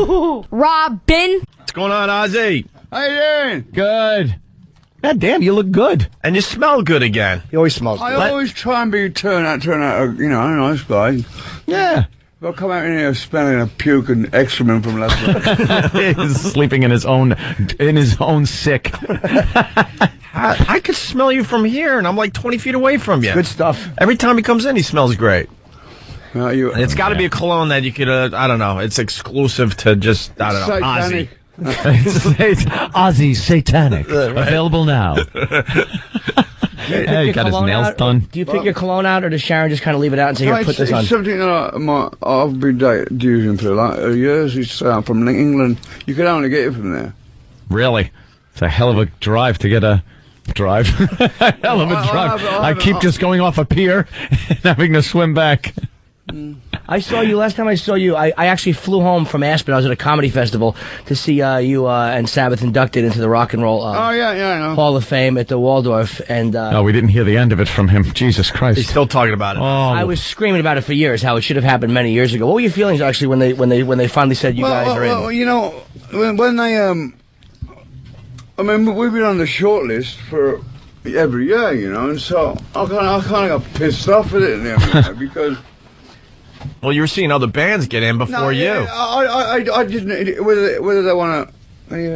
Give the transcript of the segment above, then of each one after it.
HooHooHooRobin. What's going on, Ozzy? How you doing? Good. God damn, you look good. And you smell good again. You always smell good. I always try and turn out, a nice guy. Yeah. If I come out in here smelling a puke and excrement from last night. He's sleeping in his own sick. I could smell you from here, and I'm like 20 feet away from you. Good stuff. Every time he comes in, he smells great. And it's got to be a cologne that you could, I don't know, it's exclusive to just, I don't know, Ozzy. Ozzy Satanic. Available now. He got his nails done. Do you pick your cologne out, or does Sharon just kind of leave it out and say, here, put this on? It's something that I've been using for years. It's from England. You can only get it from there. Really? It's a hell of a drive to get a drive. Hell of a drive. I keep just going off a pier and having to swim back. I saw you last time I saw you. I actually flew home from Aspen. I was at a comedy festival to see you and Sabbath inducted into the Rock and Roll I know. Hall of Fame at the Waldorf. And no, we didn't hear the end of it from him. Jesus Christ! He's still talking about it. Oh. I was screaming about it for years. How it should have happened many years ago. What were your feelings actually when they finally said you guys are in? Well, you know, when they I mean, we've been on the short list for every year, you know, and so I kind of got pissed off with it because. Well, you were seeing other bands get in before you. I didn't. Whether they want to.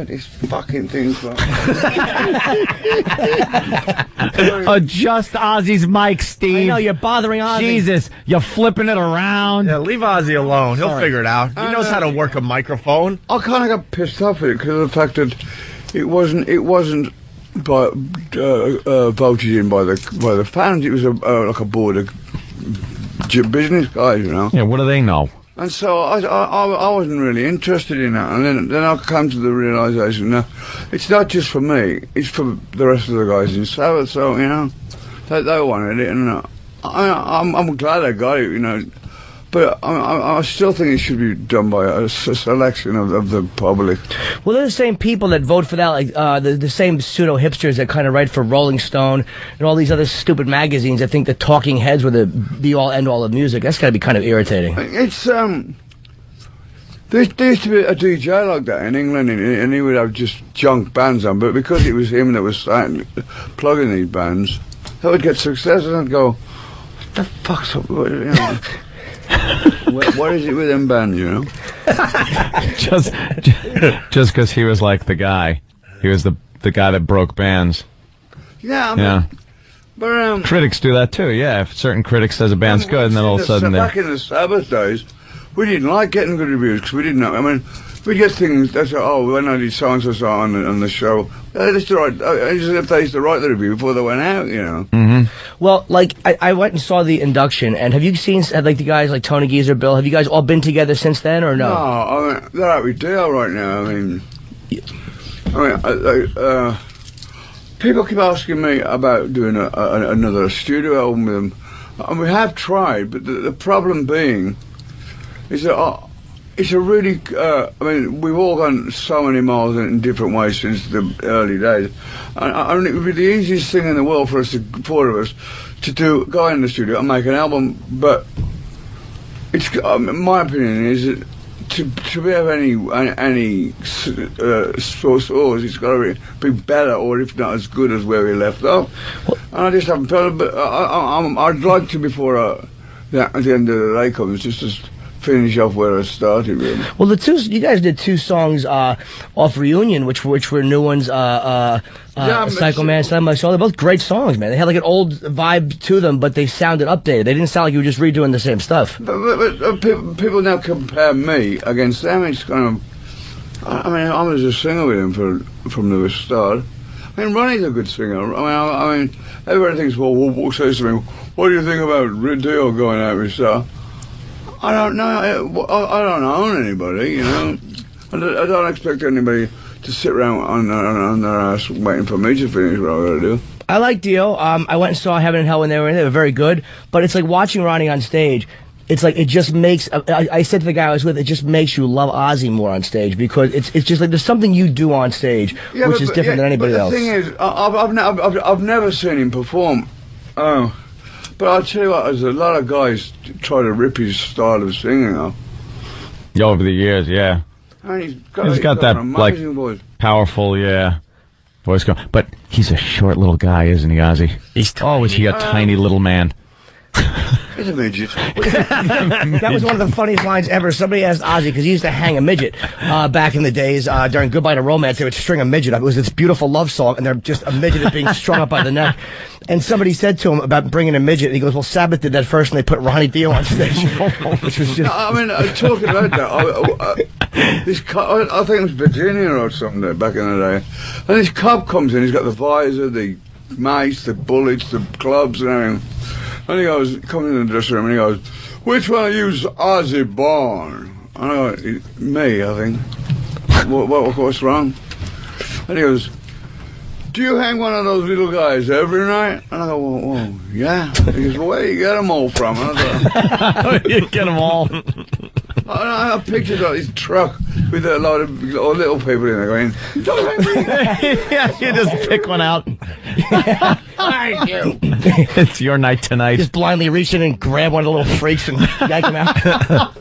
These fucking things. Adjust Ozzy's mic, Steve. I know you're bothering Ozzy. Jesus, you're flipping it around. Yeah, leave Ozzy alone. He'll figure it out. He knows how to work a microphone. I kind of got pissed off with it because of the fact that it wasn't voted in by the fans. It was like a board of business guys, you know. Yeah, what do they know? And so I wasn't really interested in that. And then I come to the realisation that it's not just for me, it's for the rest of the guys in Sabbath. So, you know, they wanted it, and I'm glad I got it, you know. But I still think it should be done by a selection of the public. Well, they're the same people that vote for that, like the same pseudo-hipsters that kind of write for Rolling Stone and all these other stupid magazines that think the talking heads were the be-all, end-all of music. That's got to be kind of irritating. It's, there used to be a DJ like that in England, and he would have just junk bands on, but because it was him that was plugging these bands, they would get success, and I'd go, what the fuck's up, you know? What is it with them bands, you know? just because he was like the guy. He was the guy that broke bands. Yeah. But critics do that too. Yeah, if certain critics says a band's good, and then all of a sudden back in the Sabbath days, we didn't like getting good reviews because we didn't know. I mean, we get things that's when I did songs on the show, they used to write, as if they used to write the review before they went out, you know. Mm-hmm. Well, like I went and saw the induction, and have you seen like the guys like Tony Geezer, Bill? Have you guys all been together since then, or no? No, I mean they're out with Dale right now. I mean, people keep asking me about doing another studio album with them, and we have tried, but the problem being is that it's a really, I mean, we've all gone so many miles in different ways since the early days, and it would be the easiest thing in the world for us, four of us, to go in the studio and make an album, but it's, my opinion is that to have any source, it's got to be better, or if not as good as where we left off. And I just haven't felt it, but I'd like to, before at the end of the day comes, just finish off where I started, really. Well, you guys did two songs off Reunion, which were new ones. Psycho Man, Slam My Soul. They're both great songs, man. They had like an old vibe to them, but they sounded updated. They didn't sound like you were just redoing the same stuff. But people now compare me against them. It's kind of, I mean, I was a singer with him from the start. I mean, Ronnie's a good singer. I mean, everybody thinks, well, says to me, what do you think about Dio going out with stuff? I don't know. I don't own anybody, you know. I don't expect anybody to sit around on their ass waiting for me to finish what I gotta do. I like Dio. I went and saw Heaven and Hell when they were in. They were very good. But it's like watching Ronnie on stage. It's like it just makes. I said to the guy I was with, it just makes you love Ozzy more on stage because it's just like there's something you do on stage which is different than anybody else. The thing is, I've never seen him perform. But I'll tell you what, there's a lot of guys try to rip his style of singing off. Over the years, yeah. And he's got that, like, voice. Powerful, voice go. But he's a short little guy, isn't he, Ozzy? He's tiny. Oh, is he a tiny little man? He's a midget. That was one of the funniest lines ever. Somebody asked Ozzy, because he used to hang a midget back in the days during Goodbye to Romance. They would string a midget up. It was this beautiful love song, and they're just a midget is being strung up by the neck. And somebody said to him about bringing a midget, and he goes, well, Sabbath did that first, and they put Ronnie Dio on stage. Which was just... No, I mean, talking about that, I think it was Virginia or something back in the day, and this cop comes in, he's got the visor, the mace, the bullets, the clubs, and everything. And he goes, comes in the dressing room, and he goes, which one of you's Osbourne? And I go, me, I think. What's wrong? And he goes, do you hang one of those little guys every night? And I go, well yeah. He goes, well, where do you get them all from? And I go, you get them all. I have pictures of this truck with a lot of little people in there going, don't hang me. Yeah, you just pick one out. Thank you. It's your night tonight. Just blindly reach in and grab one of the little freaks and yank them out.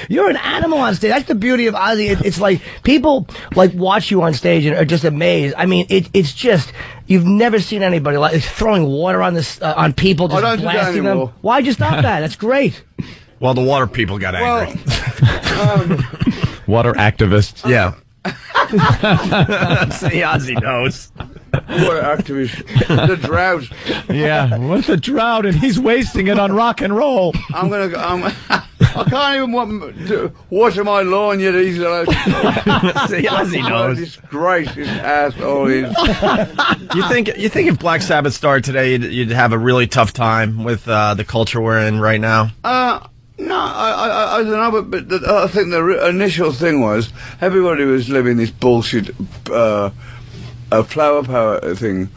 You're an animal on stage. That's the beauty of Ozzy. It's like people like watch you on stage and are just amazed. I mean, it's just you've never seen anybody like throwing water on this on people, just blasting them. Why'd you stop that? That's great. Well, the water people got angry. Water activists. Yeah. See, Ozzy knows. Water activists. The drought. Yeah, what's the drought? And he's wasting it on rock and roll. I can't even water my lawn yet. He's allowed to. See, Ozzy knows. Disgrace, this asshole is. You think if Black Sabbath started today, you'd have a really tough time with the culture we're in right now? No, I don't know, but I think the initial thing was everybody was living this bullshit flower power thing.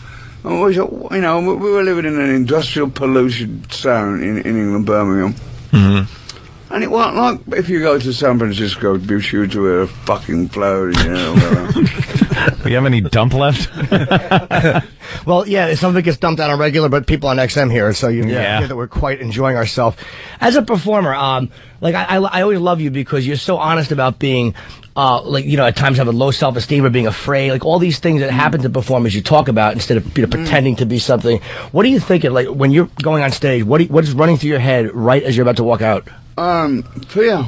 And we were living in an industrial pollution town in England, Birmingham. Mm-hmm. And it wasn't like if you go to San Francisco, be sure to wear a fucking flower, Do you have any dump left? Well, yeah, some of it gets dumped out on regular, but people on XM here, so you hear that we're quite enjoying ourselves. As a performer, I always love you because you're so honest about being, at times having low self-esteem or being afraid, like all these things that happen to performers you talk about instead of pretending to be something. What are you thinking, like, when you're going on stage, what is running through your head right as you're about to walk out? Fear.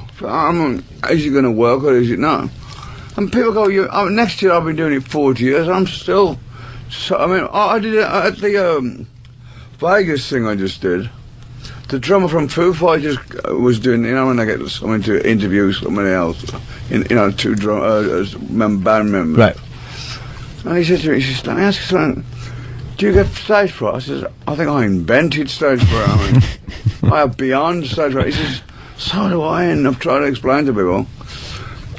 Is it going to work or is it not? And people go, next year I've been doing it 40 years, I'm still... I did it at the Vegas thing I just did. The drummer from Foo Fighters was doing, when I get someone to interview somebody else, two band members. Right. And he said to me, let me ask you something. Do you get stage fright? I said, I think I invented stage fright. I have beyond stage fright. He says, so do I, and I've tried to explain to people.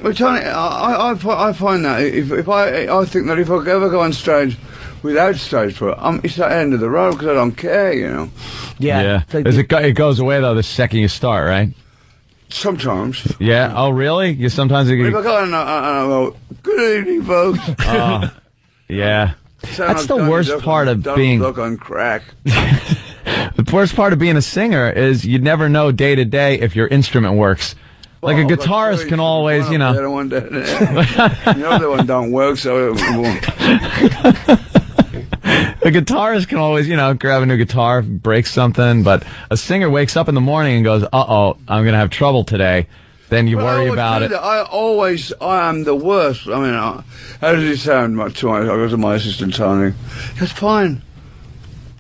Which I find that I think that if I ever go on stage without stage fright, it's the end of the road because I don't care, Yeah. It goes away though the second you start, right? Sometimes. Yeah. Oh, really? You sometimes. If I go and I go, good evening, folks. Yeah. That's the worst part of being. Look on crack. The worst part of being a singer is you never know day to day if your instrument works. Like a guitarist can always, The other one don't work, so it won't. A guitarist can always, grab a new guitar, break something, but a singer wakes up in the morning and goes, uh-oh, I'm going to have trouble today. Then you worry about it. I am the worst. I mean, how does it sound? I go to my assistant, Tony. It's fine.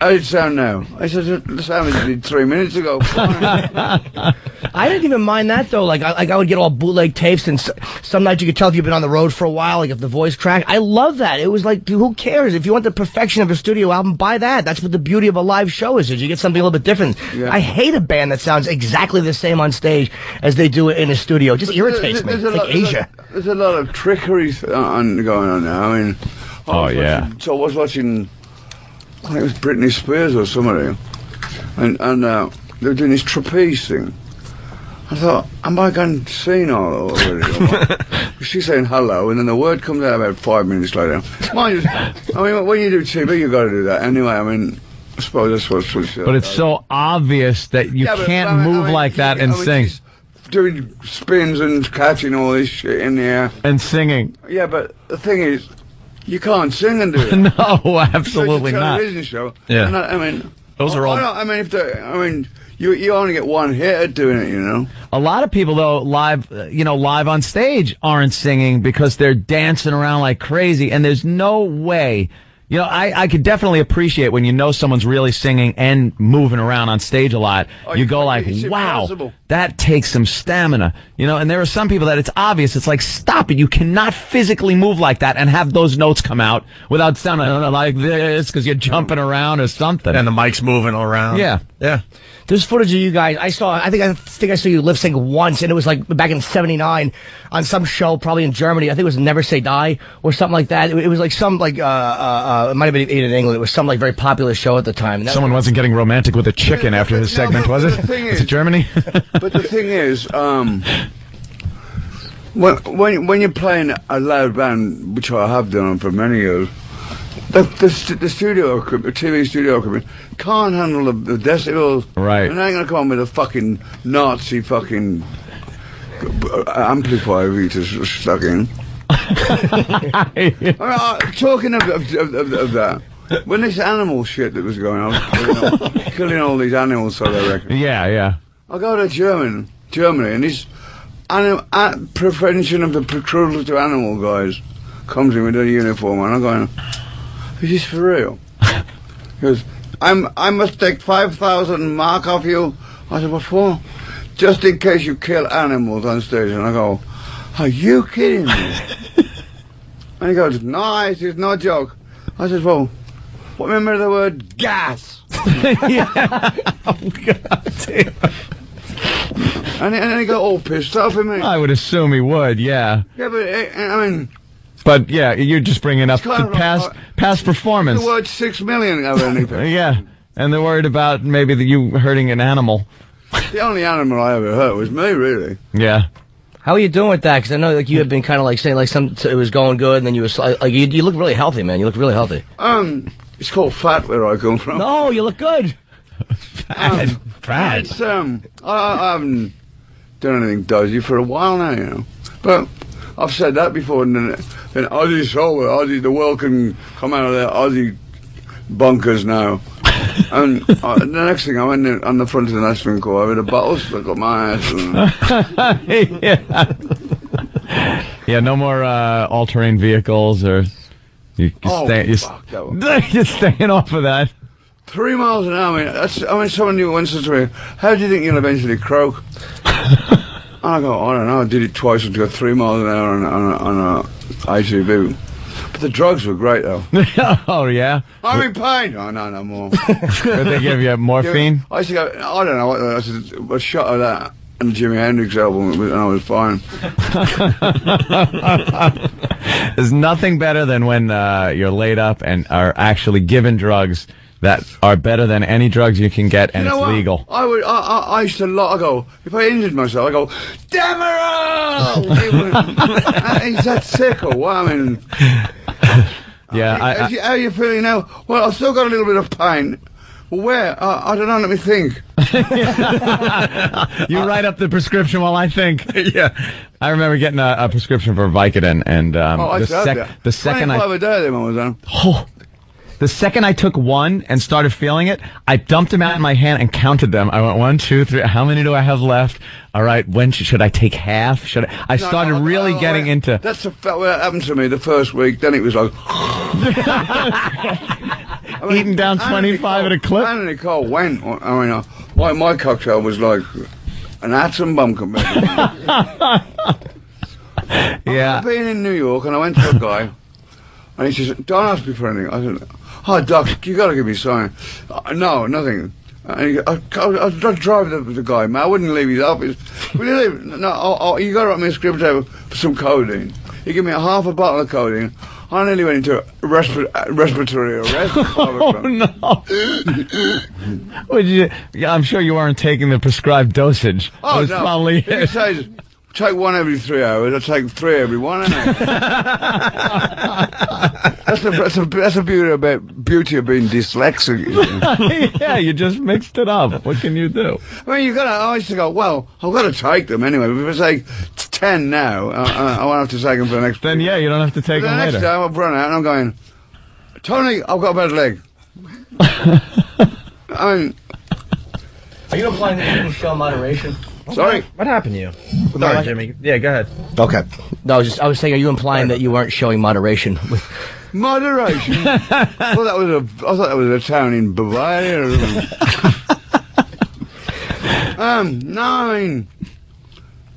How did it sound now? I said, the sound did 3 minutes ago. I didn't even mind that, though. Like I would get all bootleg tapes, and some nights you could tell if you've been on the road for a while, like if the voice cracked. I love that. It was like, dude, who cares? If you want the perfection of a studio album, buy that. That's what the beauty of a live show is you get something a little bit different. Yeah. I hate a band that sounds exactly the same on stage as they do it in a studio. It just irritates me. It's like Asia. There's a lot of trickery going on now. I mean, I was watching... I think it was Britney Spears or somebody, and they were doing this trapeze thing. I thought, am I going senile already? She's saying hello, and then the word comes out about 5 minutes later. When you do TV, you've got to do that anyway. I mean, I suppose that's what she said. But it's so obvious that you can't move like that and sing. doing spins and catching all this shit in the air. And singing. Yeah, but the thing is, you can't sing and do it. No, absolutely so it's a not. television show. Yeah. I mean, those are all. You only get one hit at doing it, you know. A lot of people, though, live on stage aren't singing because they're dancing around like crazy, and there's no way. I could definitely appreciate when you know someone's really singing and moving around on stage a lot. You go like, wow, impossible. That takes some stamina. And there are some people that it's obvious. It's like, stop it. You cannot physically move like that and have those notes come out without sounding like this because you're jumping around or something. And the mic's moving around. Yeah. Yeah. There's footage of you guys. I think I saw you lip sync once, and it was like back in '79 on some show, probably in Germany. I think it was Never Say Die or something like that. It was like some like it might have been in England. It was some like very popular show at the time. Someone wasn't getting romantic with a chicken after his segment, was it? Was it Germany? But the thing is, when you're playing a loud band, which I have done for many years. The studio equipment, TV studio equipment, can't handle the decibels. Right. And I ain't gonna come on with a fucking Nazi fucking amplifier we just stuck in. Talking of that, when this animal shit that was going on, killing all these animals, so they reckon. Yeah. I go to Germany, and this prevention of the cruelty to animal guys comes in with a uniform, and I'm going, is this for real? He goes, I must take 5,000 mark off you. I said, what for? Just in case you kill animals on stage. And I go, are you kidding me? And he goes, no, it's no joke. I said, well, remember the word gas? Yeah. Oh, God damn. And he got all pissed off at me. I would assume he would, yeah. Yeah, but, I mean... But, yeah, you're just bringing up the past performance. The word 6 million of anything. Yeah, and they're worried about maybe you hurting an animal. The only animal I ever hurt was me, really. Yeah. How are you doing with that? Because I know like you had been kind of like saying like it was going good, and then you was like you look really healthy, man. You look really healthy. It's called fat where I come from. No, you look good. Fat. It's, I haven't done anything dodgy for a while now, you know. But I've said that before, and then Ozzy's over. Ozzy, the world can come out of their Ozzy bunkers now. And the next thing, I went on the front of the National Corps with a bottle stuck up my ass. Yeah, no more all-terrain vehicles, or you're staying off of that. 3 miles an hour. Someone new once said to me, "How do you think you'll eventually croak?" And I go, I don't know. I did it twice and got 3 miles an hour on a ITV. But the drugs were great, though. Oh, yeah? I'm in pain. Oh, no more. Did they give you morphine? I used to go, I don't know. I said, a shot of that and the Jimi Hendrix album, and I was fine. There's nothing better than when you're laid up and are actually given drugs that are better than any drugs you can get, and it's legal. I used to I go, if I injured myself, I go, Demerol! Is that sick or what? I mean... Yeah, how are you feeling now? Well, I've still got a little bit of pain. Well, where? I don't know, let me think. You write up the prescription while I think. Yeah. I remember getting a prescription for Vicodin, and the second the second I took one and started feeling it, I dumped them out in my hand and counted them. I went 1, 2, 3. How many do I have left? All right. When should I take half? I started really getting into. That's what happened to me the first week. Then it was like eating down 25 at a clip. And Nicole went. I mean, my cocktail was like an atom bomb compared. Yeah. I've been in New York and I went to a guy. And he says, don't ask me for anything. I said, oh, Doc, you got to give me something. No, nothing. And I'll drive the guy, man. I wouldn't leave his office. Will you leave? No, you got to write me a script over for some codeine. He gave me half a bottle of codeine. I nearly went into respiratory arrest. Oh, no. I'm sure you weren't taking the prescribed dosage. Oh, no. Probably he says, take one every 3 hours. I take 3 every 1 hour. That's the beauty of being dyslexic. Yeah, you just mixed it up. What can you do? I mean, I used to go, well, I've got to take them anyway. If I take 10 now, I won't have to take them for the next. Then yeah, you don't have to take them later. The next time I've run out and I'm going, Tony, I've got a bad leg. I mean, are you implying that you can show moderation? Sorry? What happened to you? Sorry, Jimmy. Yeah, go ahead. Okay. No, I was saying, are you implying that you weren't showing moderation? Moderation? I thought that was a town in Bavaria. No, I mean...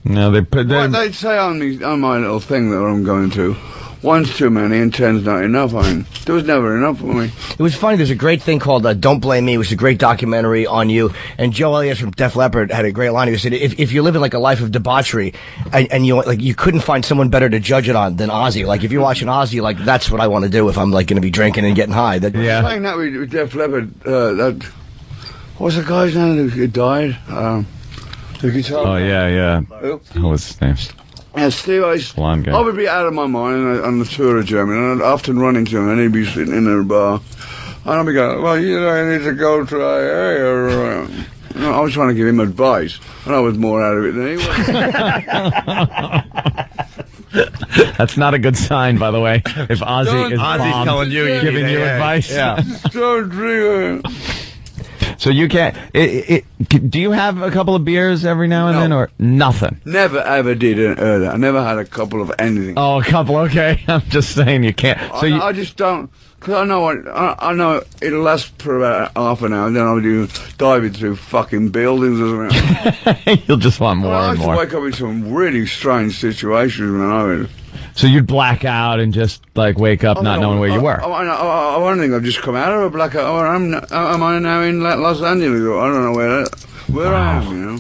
No, they put what they'd say on my little thing that I'm going to. One's too many and 10's not enough. I mean, there was never enough for me. It was funny. There's a great thing called Don't Blame Me, which is a great documentary on you. And Joe Elliott from Def Leppard had a great line. He said, if you're living like a life of debauchery and you couldn't find someone better to judge it on than Ozzy. Like, if you're watching Ozzy, like, that's what I want to do if I'm, like, going to be drinking and getting high. Yeah. Saying that with Def Leppard, what was the guy's name who died? The guitar. Oh, yeah. What was his name? Yeah, Steve, I would be out of my mind on the tour of Germany, and I'd often run into him, and he'd be sitting in a bar, and I'd be going, well, I need to go try or I was trying to give him advice, and I was more out of it than he was. That's not a good sign, by the way, if Ozzy's telling you, giving you advice. Yeah. Don't drink it. So you can't... do you have a couple of beers every now and then, or nothing? Never ever did that. I never had a couple of anything. Oh, a couple, okay. I'm just saying you can't. So I just don't... Because I know it'll last for about half an hour, and then I'll be diving through fucking buildings or something. You'll just want more and more. I used to wake up in some really strange situations when I was... So you'd black out and just, like, wake up not knowing where you were? I don't think I've just come out of a blackout. Or am I now in Los Angeles? I don't know where I am, you know.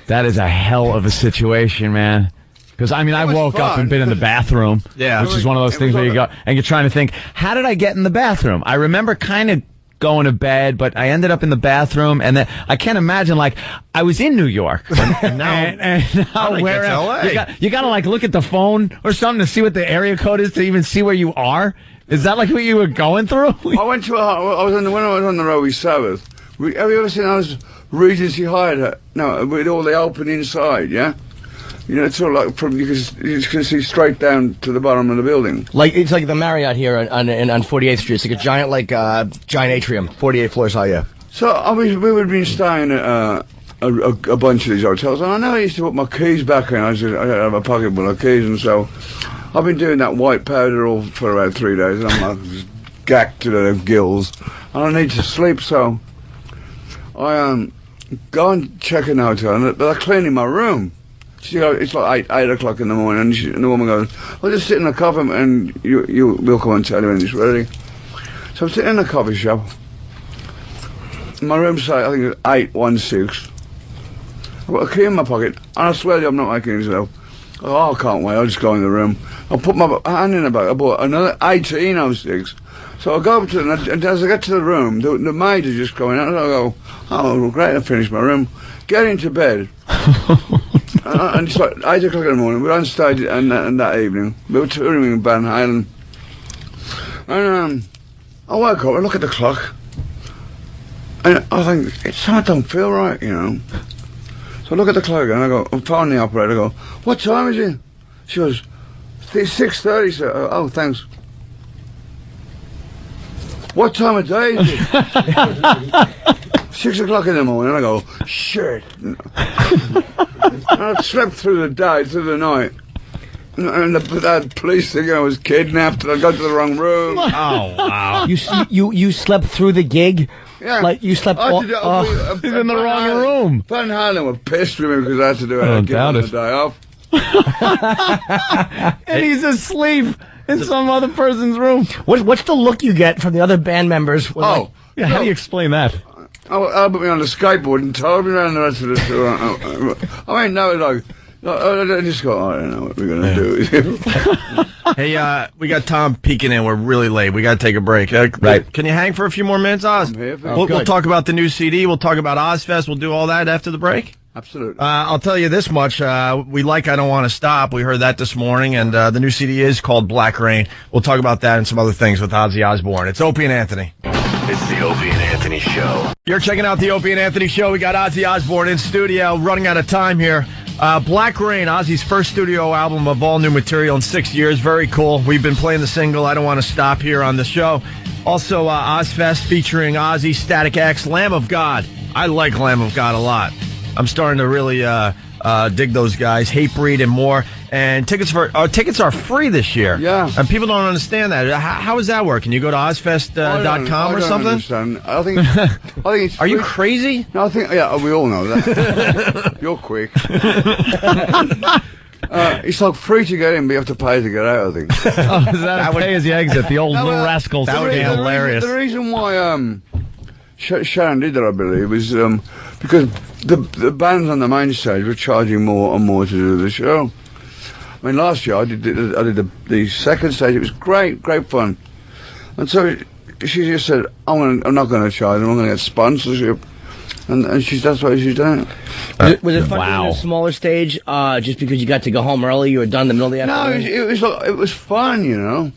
That is a hell of a situation, man. Because, I mean, I woke up and been in the bathroom, which is one of those things where you go, and you're trying to think, how did I get in the bathroom? I remember kind of going to bed, but I ended up in the bathroom, and then I can't imagine, like, I was in New York, and now where else? You gotta like look at the phone or something to see what the area code is to even see where you are. Is that like what you were going through? when I was on the road with Sabbath. Have you ever seen those Regency Hyatt? No, with all the open inside, yeah. You know, it's sort of like you can see straight down to the bottom of the building. Like it's like the Marriott here on 48th Street. It's like a giant atrium, 48 floors high. Yeah. So we would be staying at a bunch of these hotels, and I know I used to put my keys back in. I have a pocket full of keys, and so I've been doing that white powder all for about 3 days, and I'm like gacked to the gills, and I need to sleep. So I go and check in the hotel, but they're cleaning my room. It's like 8 o'clock in the morning, and the woman goes, "Well, just sit in the coffee, and we'll come and tell you when it's ready." So I'm sitting in the coffee shop. My room's I think it's 816. I've got a key in my pocket, and I swear to you, I'm not making this up. Oh, I can't wait. I'll just go in the room. I'll put my hand in the bag. I bought another 1806. So I go up to it, and as I get to the room, the maid is just going out, and I go, "Oh, great! I finished my room." Get into bed. And it's like 8 o'clock in the morning. We were on stage and that evening. We were touring in Van Halen. And I woke up and look at the clock. And I think, something don't feel right, you know. So I look at the clock and I go, I'm phoning the operator. I go, "What time is it?" She goes, "It's 6:30, sir." "Oh, thanks." "What time of day is it?" 6 o'clock in the morning. I go, "Shit." I slept through the day, through the night. And the police thinking I was kidnapped and I got to the wrong room. Oh, wow. You slept through the gig? Yeah. Like, you slept he's in the wrong room. Van Halen were pissed with me because I had to do it on the day off. And he's asleep in some other person's room. What's the look you get from the other band members? How do you explain that? I put me on the skateboard and towed me around the rest of the tour. I mean, no, like, I just go, I don't know what we're going to do. Hey, we got Tom peeking in. We're really late. We got to take a break. Right. Can you hang for a few more minutes, Oz? I'm here for We'll talk about the new CD. We'll talk about Ozzfest. We'll do all that after the break. Absolutely. I'll tell you this much. We like I Don't Want to Stop. We heard that this morning, and the new CD is called Black Rain. We'll talk about that and some other things with Ozzy Osbourne. It's Opie and Anthony. It's the Opie and Anthony Show. You're checking out the Opie and Anthony Show. We got Ozzy Osbourne in studio, running out of time here. Black Rain, Ozzy's first studio album of all new material in 6 years. Very cool. We've been playing the single I Don't Want to Stop here on the show. Also, Ozzfest featuring Ozzy, Static X, Lamb of God. I like Lamb of God a lot. I'm starting to really dig those guys, Hatebreed and more. And tickets are free this year. Yeah. And people don't understand that. How does that work? Can you go to Ozzfest.com or something? Understand. I think it's Are you crazy? No, we all know that. You're quick. It's like free to get in, but you have to pay to get out, I think. Oh, is that pay as you exit? The old little rascals. That would be hilarious. The reason why Sharon did that, I believe, was because the bands on the main stage were charging more and more to do the show. I mean, last year I did the second stage. It was great fun. And so she just said, I'm not going to charge them. I'm going to get sponsorship. And that's why she's done it. Was it fun doing a smaller stage just because you got to go home early? You were done in the middle of the afternoon? No, it was fun, you know.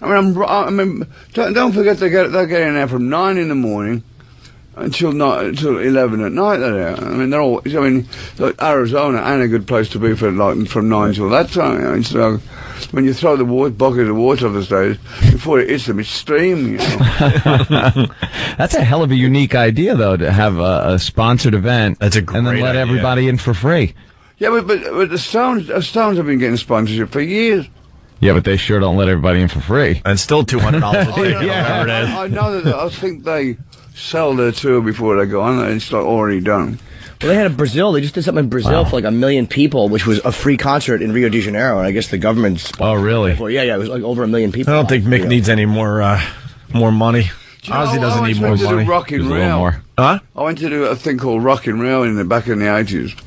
I mean, don't forget they're getting there from 9 in the morning until 11 at night. They're there. I mean, like Arizona ain't a good place to be for from 9 till that time. You know? It's like when you throw the bucket of water off the stage, before it hits them, it's steam. You know. That's a hell of a unique idea, though, to have a sponsored event. That's a great and then let idea. everybody in for free. Yeah, but the Stones have been getting sponsorship for years. Yeah, but they sure don't let everybody in for free. And still $200 a ticket, whatever it is. I know that. I think they sell their tour before they go on. And it's like already done. Well, they had a Brazil. They just did something in Brazil for like 1 million people, which was a free concert in Rio de Janeiro. And I guess the government. Oh, really? Yeah, it was like over 1 million people. I don't think Mick needs any more money. Ozzy doesn't need more money. Rock in Rio. Huh? I went to do a thing called Rock in Rio in the back in the 80s.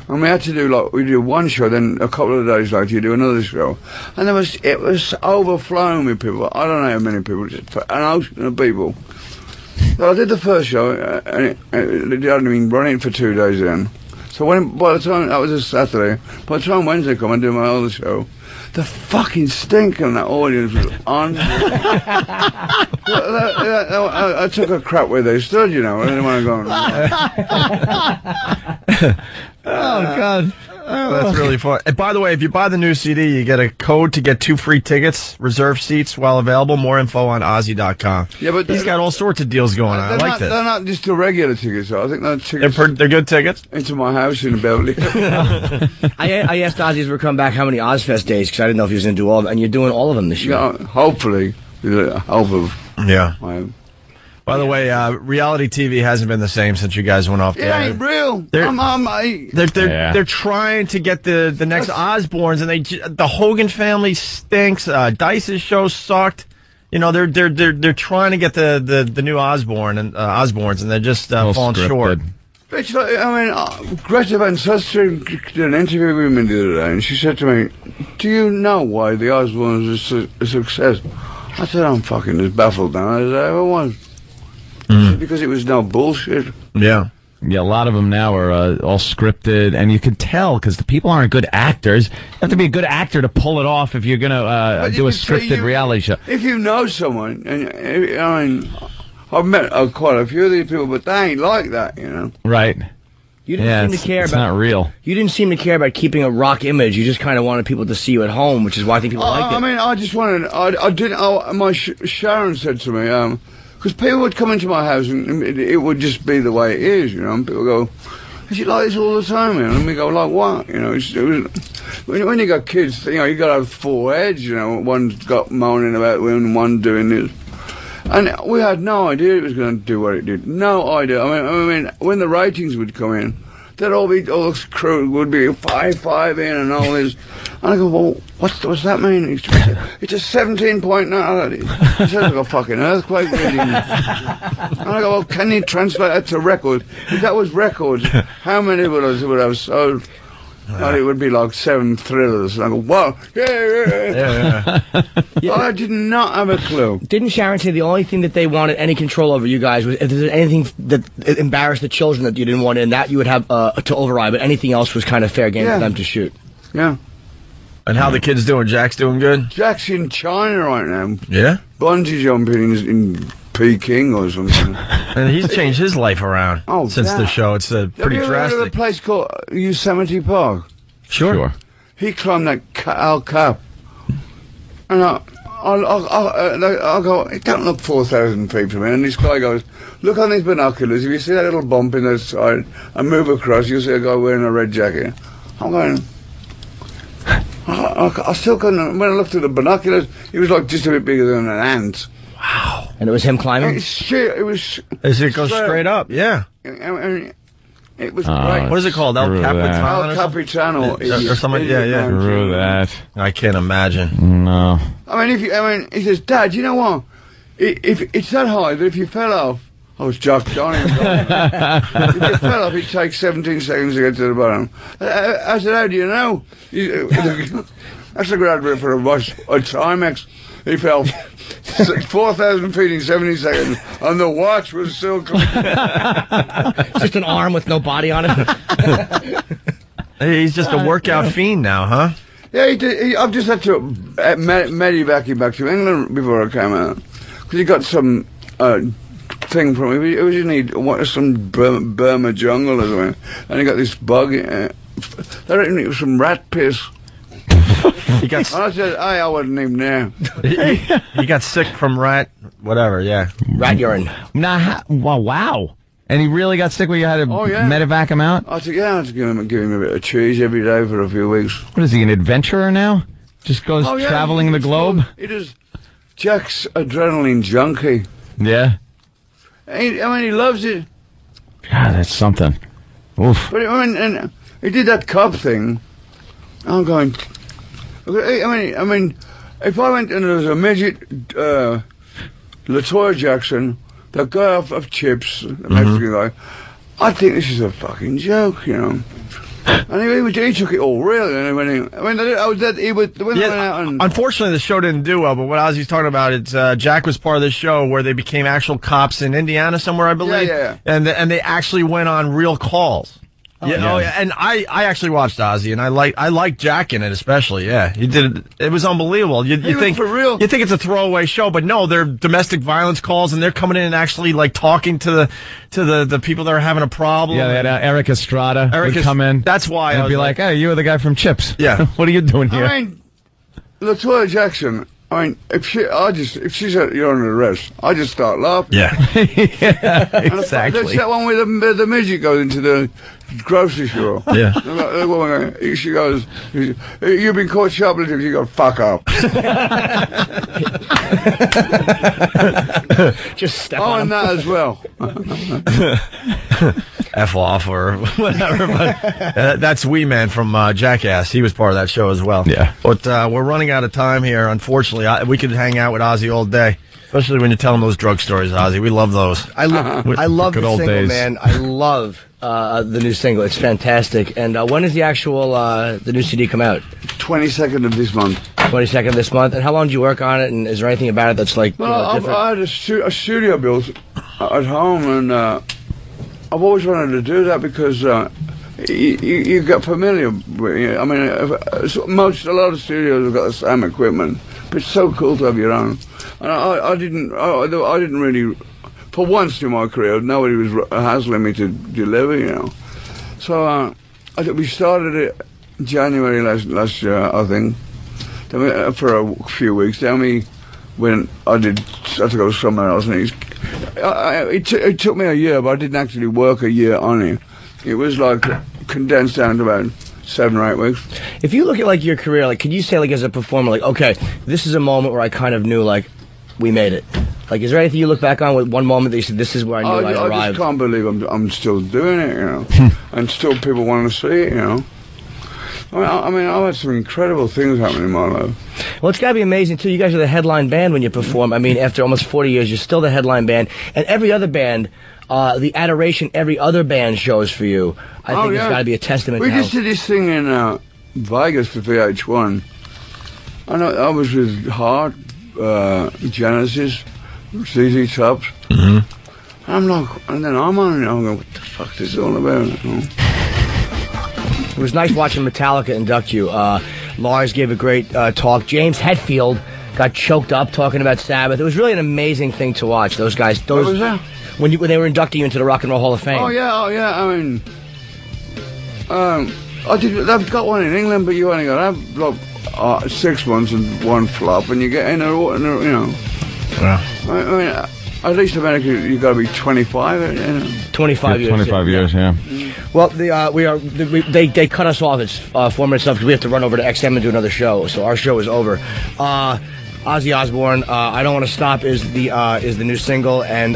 And we had to do we do one show, then a couple of days later you do another show, and it was overflowing with people. I don't know how many people, just an ocean of people. So I did the first show, and it hadn't been running for 2 days then. So by the time that was a Saturday, by the time Wednesday come and do my other show, the fucking stink in that audience was on. I took a crap where they stood, you know. I didn't want to go. Oh, God. That's really fun. And by the way, if you buy the new CD, you get a code to get 2 free tickets, reserve seats while available. More info on Ozzy.com. Yeah, but he's got all sorts of deals going on. I like that. They're not just the regular tickets. I think they're tickets. They're good tickets. Into my house in Beverly. I asked Ozzy if we come back how many Ozzfest days because I didn't know if he was going to do all of them, and you're doing all of them this year. Yeah, hopefully. Yeah. By the way, reality TV hasn't been the same since you guys went off the air. It ain't real. They're trying to get the next Osbournes, and the Hogan family stinks. Dice's show sucked. You know, they're trying to get the new Osbournes, and they're just falling short. It's like, I mean, Greta Van Susteren did an interview with me the other day, and she said to me, "Do you know why the Osbournes are a success?" I said, "I'm fucking as baffled now as I ever was." Because it was no bullshit. Yeah. Yeah, a lot of them now are all scripted, and you can tell because the people aren't good actors. You have to be a good actor to pull it off if you're going to do a scripted reality show. If you know someone, and I mean, I've met quite a few of these people, but they ain't like that, you know. Right. You didn't seem to care it's about. Not real. You didn't seem to care about keeping a rock image. You just kind of wanted people to see you at home, which is why I think people liked it. I mean, I just wanted. Sharon said to me, because people would come into my house and it would just be the way it is, you know. And people go, "Is it like this all the time?" And we go, "Like what?" You know, when you got kids, you know, you got to have 4 heads. You know, one's got moaning about one doing this, and we had no idea it was going to do what it did. No idea. I mean, when the ratings would come in, there'd all the crew would be 5 in and all this. And I go, "Well, what's that mean?" It's a 17.9. It sounds like a fucking earthquake reading. And I go, "Well, can you translate that to record? If that was records, how many would have sold?" And it would be like 7 Thrillers. And I go, what? Yeah. I did not have a clue. Didn't Sharon say the only thing that they wanted any control over you guys was if there's anything that embarrassed the children that you didn't want in, that you would have to override, but anything else was kind of fair game for them to shoot? Yeah. And how the kid's doing? Jack's doing good? Jack's in China right now. Yeah? Bungee jumping in Peking or something. And he's changed his life around since the show. It's pretty have you ever drastic. heard of a place called Yosemite Park? Sure. He climbed that Al Cap. And I go, it don't look 4,000 feet from here. And this guy goes, look on these binoculars. If you see that little bump in the side and move across, you'll see a guy wearing a red jacket. I'm going, I still couldn't. When I looked at the binoculars, he was like just a bit bigger than an ant. Wow. And it was him climbing? It was. As it goes straight up, yeah. It was great. What is it called? El Capitan? El Capitano. Or something? Yeah. Screw that. I can't imagine. No. I mean, he says, Dad, you know what? If it's that high that if you fell off, I was Jock Johnny. If you fell off, it takes 17 seconds to get to the bottom. I said, how do you know? That's a great bit for a Timex. He fell 4,000 feet in 70 seconds, and the watch was still clean. Just an arm with no body on it. He's just a workout fiend now, huh? Yeah, I've just had to medevac him back to England before I came out. Because he got some thing from him. He was in some Burma jungle or something. And he got this bug. I reckon it was some rat piss. He got. I said, I wasn't even there. He got sick from rat urine. Nah, wow. And he really got sick where you had to medevac him out? I said, I had to give him a bit of cheese every day for a few weeks. What is he, an adventurer now? Just goes traveling the globe? It is Jack's adrenaline junkie. Yeah. He loves it. God, that's something. Oof. But and he did that cop thing. I'm going. I mean, if I went and there was a midget, LaToya Jackson, the guy of Chips, the Mexican guy, I think this is a fucking joke, you know. And he took it all real. And he went out and... Unfortunately, the show didn't do well, but what Ozzy's talking about, it's Jack was part of the show where they became actual cops in Indiana somewhere, I believe. Yeah. And they actually went on real calls. And I actually watched Ozzy, and I like Jack in it especially. Yeah, he did. It was unbelievable. You think for real? You think it's a throwaway show, but no, they're domestic violence calls, and they're coming in and actually like talking to the people that are having a problem. Yeah, they had Eric Estrada would come in. That's why I'd be like, hey, you were the guy from Chips. Yeah, what are you doing here? I mean, LaToya Jackson. I mean, if she said you're under arrest, I just start laughing. Yeah, exactly. That's that one where the midget goes into the grocery store. Yeah. The woman, she goes, "You've been caught shoplifting." You go, "Fuck up." Just step on and that as well. F off or whatever. But that's Wee Man from Jackass. He was part of that show as well. Yeah. But we're running out of time here. Unfortunately, we could hang out with Ozzy all day, especially when you're telling those drug stories, Ozzy. We love those. I love good the old single, days. man. I love the new single. It's fantastic. And when does the actual the new CD come out? 22nd of this month. 22nd of this month. And how long did you work on it? And is there anything about it that's like different? I had a studio built at home, and I've always wanted to do that because you get familiar with it. I mean, a lot of studios have got the same equipment, but it's so cool to have your own. And I didn't really, for once in my career, nobody was hassling me to deliver, you know. So we started it January last year, I think. Then for a few weeks. Then we went. I had to go somewhere else, and it took me a year, but I didn't actually work a year on it. It was like condensed down to about 7 or 8 weeks. If you look at like your career, like, could you say like as a performer, like, okay, this is a moment where I kind of knew like we made it. Like, is there anything you look back on with one moment that you said, this is where I knew I arrived? I just can't believe I'm still doing it, you know, and still people want to see it, you know. I mean, I've had some incredible things happen in my life. Well, it's got to be amazing, too. You guys are the headline band when you perform. I mean, after almost 40 years, you're still the headline band. And every other band, the adoration every other band shows for you, I think it's got to be a testament We to just did this thing in Vegas for VH1. And I was with Heart, Genesis, ZZ Top. Mm-hmm. I'm like, and then I'm on it, I'm going, what the fuck is this all about? It was nice watching Metallica induct you. Lars gave a great talk. James Hetfield got choked up talking about Sabbath. It was really an amazing thing to watch. Those guys, What was that? when they were inducting you into the Rock and Roll Hall of Fame. Oh yeah. I mean, they've got one in England, but you only got to have 6 months and 1 flop, and you get in a you know. Yeah. I mean, at least America, you got to be 25. You know. 25 years. 25 years, yeah. Well, they cut us off. It's 4 minutes left because we have to run over to XM and do another show. So our show is over. Ozzy Osbourne, I Don't Want to Stop is the new single, and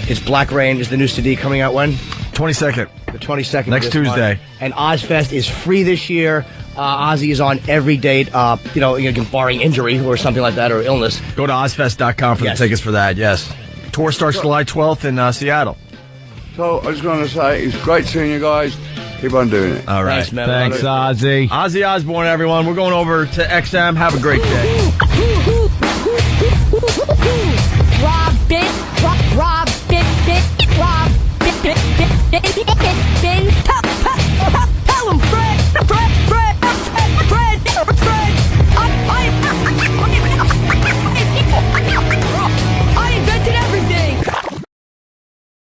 it's Black Rain is the new CD coming out when? 22nd. The 22nd. Next Tuesday. Month. And Ozzfest is free this year. Ozzy is on every date, barring injury or something like that, or illness. Go to Ozzfest.com for the tickets for that, yes. Tour starts July 12th in Seattle. So I just want to say, it's great seeing you guys. Keep on doing it. All right. Thanks, man. Thanks, Ozzy. Ozzy Osbourne, everyone. We're going over to XM. Have a great day. Robin.